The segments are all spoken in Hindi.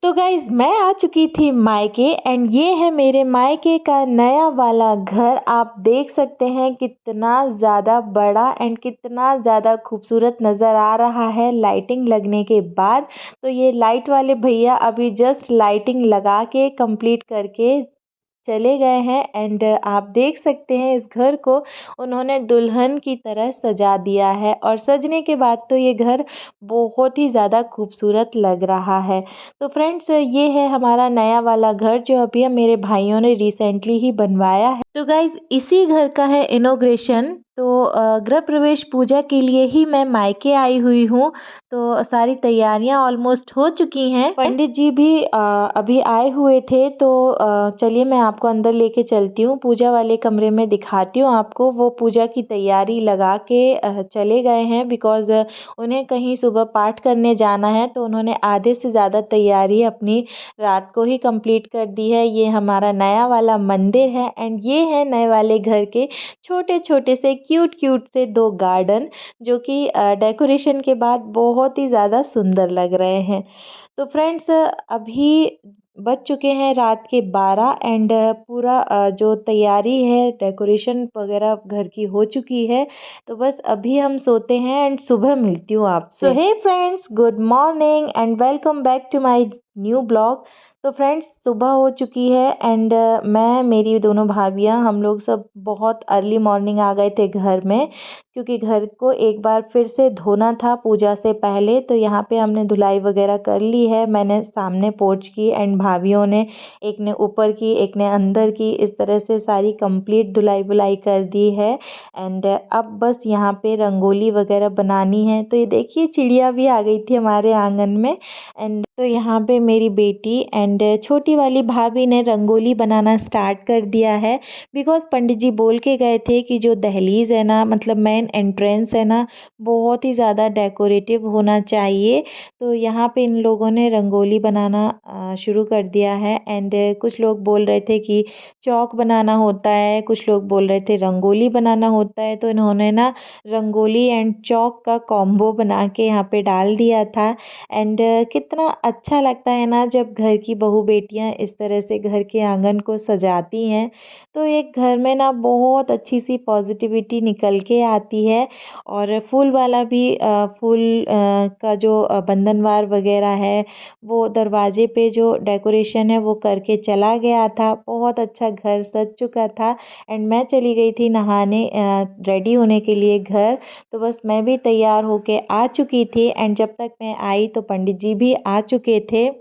तो गाइज़ मैं आ चुकी थी मायके एंड ये है मेरे मायके का नया वाला घर। आप देख सकते हैं कितना ज़्यादा बड़ा एंड कितना ज़्यादा खूबसूरत नज़र आ रहा है लाइटिंग लगने के बाद। तो ये लाइट वाले भैया अभी जस्ट लाइटिंग लगा के कंप्लीट करके चले गए हैं एंड आप देख सकते हैं इस घर को उन्होंने दुल्हन की तरह सजा दिया है और सजने के बाद तो ये घर बहुत ही ज़्यादा खूबसूरत लग रहा है। तो फ्रेंड्स ये है हमारा नया वाला घर जो अभी मेरे भाइयों ने रिसेंटली ही बनवाया है। तो गाइज़ इसी घर का है इनॉग्रेशन। तो गृह प्रवेश पूजा के लिए ही मैं मायके आई हुई हूँ। तो सारी तैयारियां ऑलमोस्ट हो चुकी हैं। पंडित जी भी अभी आए हुए थे। तो चलिए मैं आपको अंदर लेके चलती हूँ, पूजा वाले कमरे में दिखाती हूँ आपको। वो पूजा की तैयारी लगा के चले गए हैं बिकॉज़ उन्हें कहीं सुबह पाठ करने जाना है। तो उन्होंने आधे से ज़्यादा तैयारी अपनी रात को ही कंप्लीट कर दी है। ये हमारा नया वाला मंदिर है एंड ये है नए वाले घर के छोटे छोटे से क्यूट क्यूट से 2 गार्डन जो कि डेकोरेशन के बाद बहुत ही ज़्यादा सुंदर लग रहे हैं। तो फ्रेंड्स अभी बज चुके हैं रात के 12 एंड पूरा जो तैयारी है डेकोरेशन वगैरह घर की हो चुकी है। तो बस अभी हम सोते हैं एंड सुबह मिलती हूँ आपसे। So hey friends, good morning and welcome back to my new blog. तो फ्रेंड्स सुबह हो चुकी है एंड मैं मेरी दोनों भाभियाँ हम लोग सब बहुत अर्ली मॉर्निंग आ गए थे घर में, क्योंकि घर को एक बार फिर से धोना था पूजा से पहले। तो यहाँ पे हमने धुलाई वगैरह कर ली है। मैंने सामने पोर्च की एंड भाभियों ने, एक ने ऊपर की एक ने अंदर की, इस तरह से सारी कंप्लीट धुलाई बुलाई कर दी है। एंड अब बस यहाँ पे रंगोली वगैरह बनानी है। तो ये देखिए चिड़िया भी आ गई थी हमारे आंगन में। एंड तो यहाँ पे मेरी बेटी एंड छोटी वाली भाभी ने रंगोली बनाना स्टार्ट कर दिया है बिकॉज़ पंडित जी बोल के गए थे कि जो दहलीज़ है ना, मतलब मेन एंट्रेंस है ना, बहुत ही ज़्यादा डेकोरेटिव होना चाहिए। तो यहाँ पे इन लोगों ने रंगोली बनाना शुरू कर दिया है एंड कुछ लोग बोल रहे थे कि चौक बनाना होता है, कुछ लोग बोल रहे थे रंगोली बनाना होता है। तो इन्होंने ना रंगोली एंड चौक का कॉम्बो बना के यहाँ पे डाल दिया था। एंड कितना अच्छा लगता है ना जब घर की बहू बेटियाँ इस तरह से घर के आंगन को सजाती हैं। तो एक घर में ना बहुत अच्छी सी पॉजिटिविटी निकल के आती है। और फूल वाला भी फूल का जो बंधनवार वगैरह है वो दरवाजे पे जो डेकोरेशन है वो करके चला गया था। बहुत अच्छा घर सज चुका था एंड मैं चली गई थी नहाने रेडी होने के लिए घर। तो बस मैं भी तैयार होके आ चुकी थी एंड जब तक मैं आई तो पंडित जी भी आ चुके थे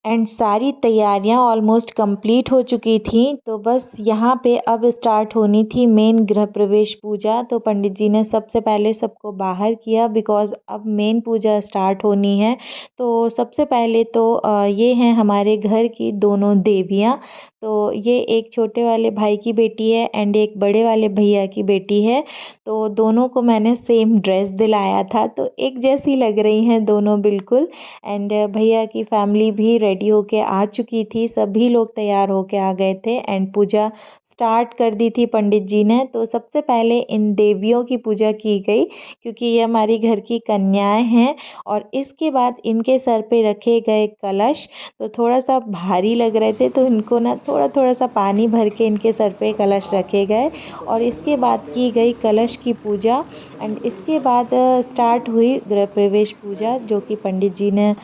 एंड सारी तैयारियां ऑलमोस्ट कंप्लीट हो चुकी थी। तो बस यहाँ पे अब स्टार्ट होनी थी मेन गृह प्रवेश पूजा। तो पंडित जी ने सबसे पहले सबको बाहर किया बिकॉज़ अब मेन पूजा स्टार्ट होनी है। तो सबसे पहले तो ये हैं हमारे घर की दोनों देवियाँ। तो ये एक छोटे वाले भाई की बेटी है एंड एक बड़े वाले भैया की बेटी है। तो दोनों को मैंने सेम ड्रेस दिलाया था, तो एक जैसी लग रही हैं दोनों बिल्कुल। एंड भैया की फैमिली भी रेडी होके आ चुकी थी, सभी लोग तैयार होके आ गए थे एंड पूजा स्टार्ट कर दी थी पंडित जी ने। तो सबसे पहले इन देवियों की पूजा की गई क्योंकि ये हमारी घर की कन्याएं हैं। और इसके बाद इनके सर पे रखे गए कलश तो थोड़ा सा भारी लग रहे थे, तो इनको ना थोड़ा थोड़ा सा पानी भर के इनके सर पे कलश रखे गए और इसके बाद की गई कलश की पूजा। एंड इसके बाद स्टार्ट हुई गृह प्रवेश पूजा जो कि पंडित जी ने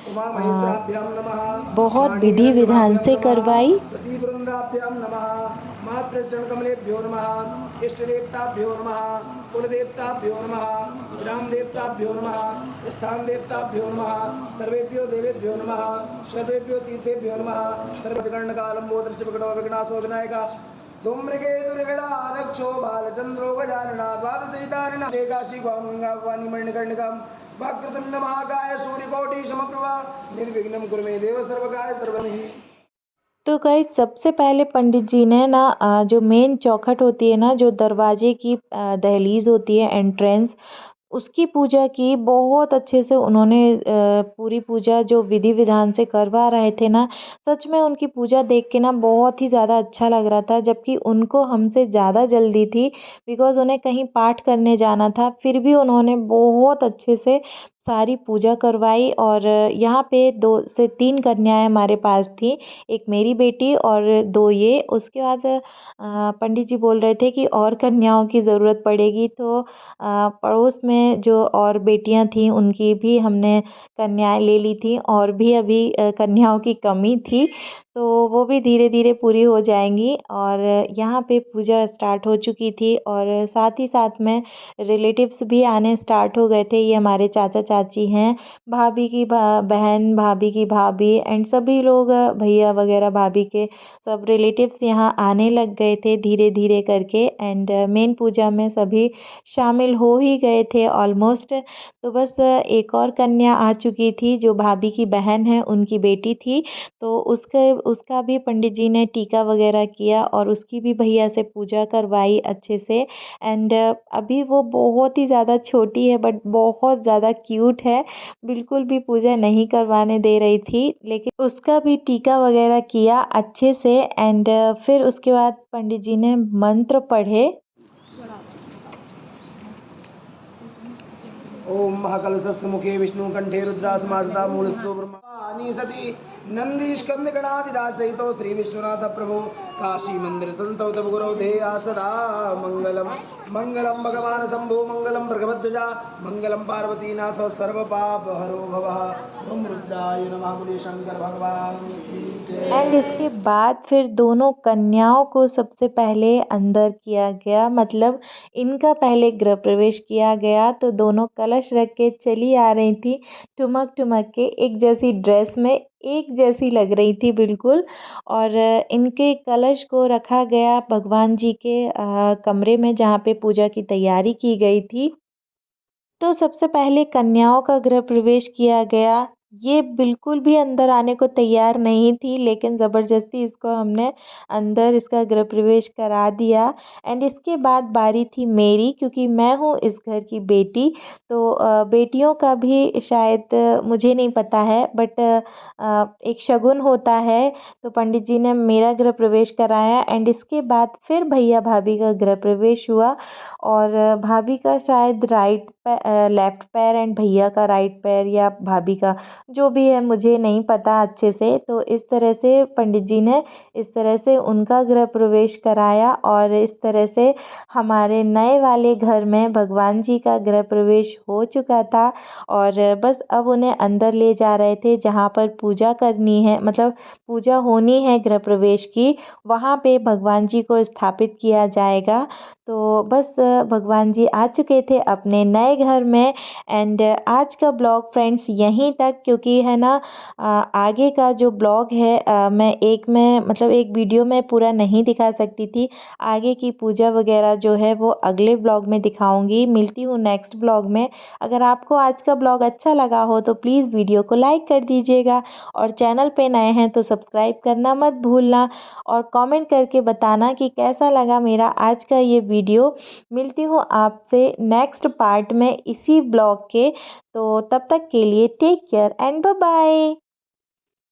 बहुत विधि विधान से करवाई। सचिवृंदाभ्यां नमः, मातृचरणकमलेभ्यो नमः, इष्टदेवताभ्यो नमः, कुलदेवताभ्यो नमः, ग्राम देवताभ्यो नमः, स्थान देवताभ्यो नमः, सर्वेभ्यो देवेभ्यो नमः, सर्वेभ्यो तीर्थेभ्यो नमः, सर्वजगन्नकालंबोदृश्यविघ्नो विघ्नाशो विनायका धूम्रके दुर्गणाध्यक्षो बालचंद्रो गजानना द्वादशैतानिना एकाशी गौंगावानी मणिकर्णिकां वक्रतुंड महाकाय सूर्यकोटि समप्रभा निर्विघ्नं कुरु मे देव सर्वकाय सर्वहि। तो गाइस सबसे पहले पंडित जी ने ना जो मेन चौखट होती है ना, जो दरवाजे की दहलीज होती है एंट्रेंस, उसकी पूजा की। बहुत अच्छे से उन्होंने पूरी पूजा जो विधि विधान से करवा रहे थे ना, सच में उनकी पूजा देख के ना बहुत ही ज़्यादा अच्छा लग रहा था। जबकि उनको हमसे ज़्यादा जल्दी थी बिकॉज़ उन्हें कहीं पाठ करने जाना था, फिर भी उन्होंने बहुत अच्छे से सारी पूजा करवाई। और यहाँ पे 2 से 3 कन्याएं हमारे पास थी, एक मेरी बेटी और 2 ये। उसके बाद पंडित जी बोल रहे थे कि और कन्याओं की ज़रूरत पड़ेगी, तो पड़ोस में जो और बेटियां थीं उनकी भी हमने कन्याएं ले ली थी, और भी अभी कन्याओं की कमी थी, तो वो भी धीरे धीरे पूरी हो जाएंगी। और यहाँ पे पूजा स्टार्ट हो चुकी थी, और साथ ही साथ में रिलेटिव्स भी आने स्टार्ट हो गए थे। ये हमारे चाचा चाची हैं, भाभी की बहन, भाभी की भाभी एंड सभी लोग, भैया वगैरह भाभी के सब रिलेटिव्स यहाँ आने लग गए थे धीरे धीरे करके। एंड मेन पूजा में सभी शामिल हो ही गए थे ऑलमोस्ट। तो बस एक और कन्या आ चुकी थी जो भाभी की बहन है, उनकी बेटी थी, तो उसका भी पंडित जी ने टीका वगैरह किया और उसकी भी भैया से पूजा करवाई अच्छे से। एंड अभी वो बहुत ही ज़्यादा छोटी है बट बहुत ज़्यादा क्यूट है, बिल्कुल भी पूजा नहीं करवाने दे रही थी, लेकिन उसका भी टीका वगैरह किया अच्छे से। एंड फिर उसके बाद पंडित जी ने मंत्र पढ़े। ओम महाकलशस्य मुखे विष्णु कंठे रुद्रासमासदा मूलस्थो ब्रह्मानि सति नंदी स्कंद गणाधिराज सहितो श्री विश्वनाथ प्रभु काशी मंदिर संतो तब गुरु देया सदा मंगलम। मंगलम भगवान शंभु मंगलम भृगवध्वजा मंगलम पार्वती नाथ सर्व पाप हरो भवः। ओम रुद्राय नमः। बोले शंकर भगवान की जय। एंड इसके बाद फिर दोनों कन्याओं को सबसे पहले अंदर किया गया, मतलब इनका पहले गृह प्रवेश किया गया। तो दोनों कलश रख के चली आ रही थी, ठुमक ठुमक के, एक जैसी ड्रेस में, एक जैसी लग रही थी बिल्कुल। और इनके कलश को रखा गया भगवान जी के कमरे में जहाँ पे पूजा की तैयारी की गई थी। तो सबसे पहले कन्याओं का गृह प्रवेश किया गया। ये बिल्कुल भी अंदर आने को तैयार नहीं थी, लेकिन ज़बरदस्ती इसको हमने अंदर इसका गृह प्रवेश करा दिया। एंड इसके बाद बारी थी मेरी, क्योंकि मैं हूँ इस घर की बेटी। तो बेटियों का भी शायद मुझे नहीं पता है, बट एक शगुन होता है। तो पंडित जी ने मेरा गृह प्रवेश कराया एंड इसके बाद फिर भैया भाभी का गृह प्रवेश हुआ। और भाभी का शायद लेफ्ट पैर एंड भैया का राइट पैर, या भाभी का जो भी है मुझे नहीं पता अच्छे से। तो इस तरह से पंडित जी ने इस तरह से उनका गृह प्रवेश कराया, और इस तरह से हमारे नए वाले घर में भगवान जी का गृह प्रवेश हो चुका था। और बस अब उन्हें अंदर ले जा रहे थे जहाँ पर पूजा करनी है, मतलब पूजा होनी है गृह प्रवेश की, वहाँ पे भगवान जी को स्थापित किया जाएगा। तो बस भगवान जी आ चुके थे अपने नए घर में। एंड आज का ब्लॉग फ्रेंड्स यहीं तक, क्योंकि है ना आगे का जो ब्लॉग है मैं मतलब एक वीडियो में पूरा नहीं दिखा सकती थी। आगे की पूजा वगैरह जो है वो अगले ब्लॉग में दिखाऊंगी। मिलती हूँ नेक्स्ट ब्लॉग में। अगर आपको आज का ब्लॉग अच्छा लगा हो तो प्लीज़ वीडियो को लाइक कर दीजिएगा, और चैनल पे नए हैं तो सब्सक्राइब करना मत भूलना, और कमेंट करके बताना कि कैसा लगा मेरा आज का ये वीडियो। मिलती हूँ आपसे नेक्स्ट पार्ट में इसी ब्लॉग के। तो तब तक के लिए take care and bye bye.